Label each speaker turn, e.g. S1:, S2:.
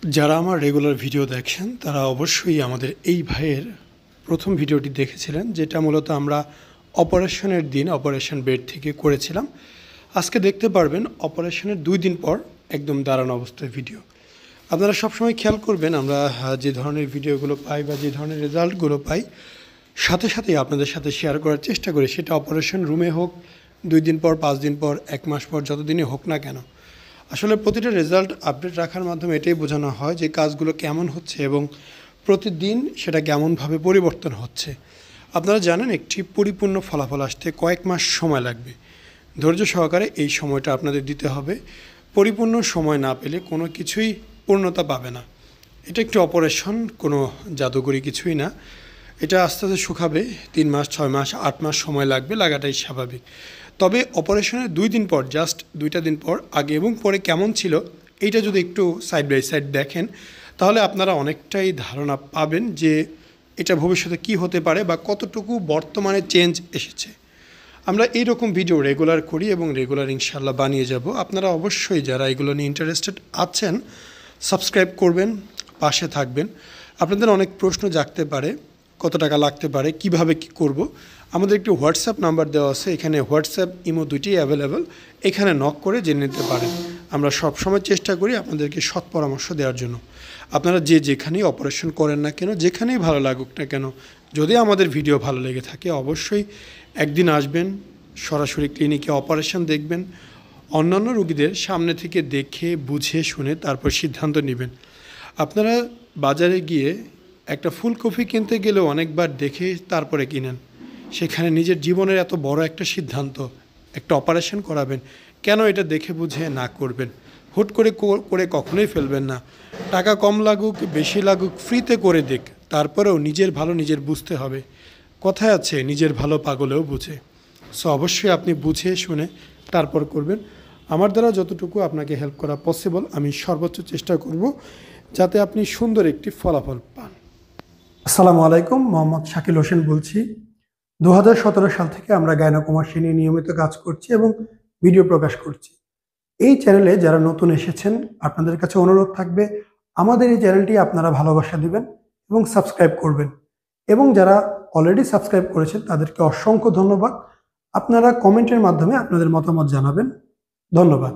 S1: যারা আমার regular video দেখেন তারা অবশ্যই আমাদের এই ভাইয়ের প্রথম ভিডিওটি দেখেছিলেন, যেটা মূলত আমরা অপারেশনের দিন অপারেশন বেড থেকে করেছিলাম। আজকে দেখতে পারবেন অপারেশনের 2 দিন পর একদম দাঁড়ানো অবস্থায় ভিডিও। আপনারা সবসময় খেয়াল করবেন, আমরা যে ধরনের ভিডিওগুলো পাই বা যে ধরনের রেজাল্টগুলো পাই সাথে সাথেই আপনাদের সাথে শেয়ার করার চেষ্টা করি, সেটা অপারেশন রুমে হোক, 2 দিন পর, 5 দিন পর, 1 মাস পর, যতদিনই হোক না কেন। আসলে প্রতিটা রেজাল্ট আপডেট রাখার মাধ্যমে এটাই বোঝানো হয় যে কাজগুলো কেমন হচ্ছে এবং প্রতিদিন সেটা কেমনভাবে পরিবর্তন হচ্ছে। আপনারা জানেন, একটি পরিপূর্ণ ফলাফল আসতে কয়েক মাস সময় লাগবে। ধৈর্য সহকারে এই সময়টা আপনাদের দিতে হবে। পরিপূর্ণ সময় না পেলে কোনো কিছুই পূর্ণতা পাবে না। এটা একটি অপারেশন, কোনো জাদুকরি কিছুই না। এটা আস্তে আস্তে শুকাবে। 3 মাস, 6 মাস, 8 মাস সময় লাগবে, লাগাটাই স্বাভাবিক। তবে অপারেশনের 2 দিন পর, জাস্ট 2টা দিন পর আগে এবং পরে কেমন ছিল এইটা যদি একটু সাইড বাই সাইড দেখেন, তাহলে আপনারা অনেকটাই ধারণা পাবেন যে এটা ভবিষ্যতে কি হতে পারে বা কতটুকু বর্তমানে চেঞ্জ এসেছে। আমরা এইরকম ভিডিও রেগুলার করি এবং রেগুলার ইনশাল্লাহ বানিয়ে যাব। আপনারা অবশ্যই যারা এগুলো নিয়ে ইন্টারেস্টেড আছেন সাবস্ক্রাইব করবেন, পাশে থাকবেন। আপনাদের অনেক প্রশ্ন জাগতে পারে, কত টাকা লাগতে পারে, কিভাবে কি করব। আমাদের একটি হোয়াটসঅ্যাপ নাম্বার দেওয়া আছে, এখানে হোয়াটসঅ্যাপ ইমো দুইটিই অ্যাভেলেবেল। এখানে নক করে জেনে নিতে পারেন। আমরা সবসময় চেষ্টা করি আপনাদেরকে সৎ পরামর্শ দেওয়ার জন্য। আপনারা যে যেখানেই অপারেশন করেন না কেন, যেখানেই ভালো লাগুক না কেন, যদি আমাদের ভিডিও ভালো লেগে থাকে অবশ্যই একদিন আসবেন, সরাসরি ক্লিনিকে অপারেশন দেখবেন, অন্যান্য রোগীদের সামনে থেকে দেখে বুঝে শুনে তারপর সিদ্ধান্ত নেবেন। আপনারা বাজারে গিয়ে একটা ফুলকপি কিনতে গেলেও অনেকবার দেখে তারপরে কিনেন। সেখানে নিজের জীবনের এত বড় একটা সিদ্ধান্ত, একটা অপারেশন করাবেন, কেন এটা দেখে বুঝে না করবেন? হুট করে করে কখনোই ফেলবেন না। টাকা কম লাগুক, বেশি লাগুক, ফ্রিতে করে দেখ, তারপরেও নিজের ভালো নিজের বুঝতে হবে। কথায় আছে, নিজের ভালো পাগলেও বুঝে। সো অবশ্যই আপনি বুঝে শুনে তারপর করবেন। আমার দ্বারা যতটুকু আপনাকে হেল্প করা পসিবল আমি সর্বোচ্চ চেষ্টা করব যাতে আপনি সুন্দর একটি ফলাফল পান। আসসালামু আলাইকুম, মোহাম্মদ শাকিল হোসেন বলছি। 2017 সাল থেকে আমরা গাইনোকমার্সি নিয়ে নিয়মিত কাজ করছি এবং ভিডিও প্রকাশ করছি। এই চ্যানেলে যারা নতুন এসেছেন আপনাদের কাছে অনুরোধ থাকবে আমাদের এই চ্যানেলটি আপনারা ভালোবাসা দিবেন এবং সাবস্ক্রাইব করবেন। এবং যারা অলরেডি সাবস্ক্রাইব করেছেন তাদেরকে অসংখ্য ধন্যবাদ। আপনারা কমেন্টের মাধ্যমে আপনাদের মতামত জানাবেন। ধন্যবাদ।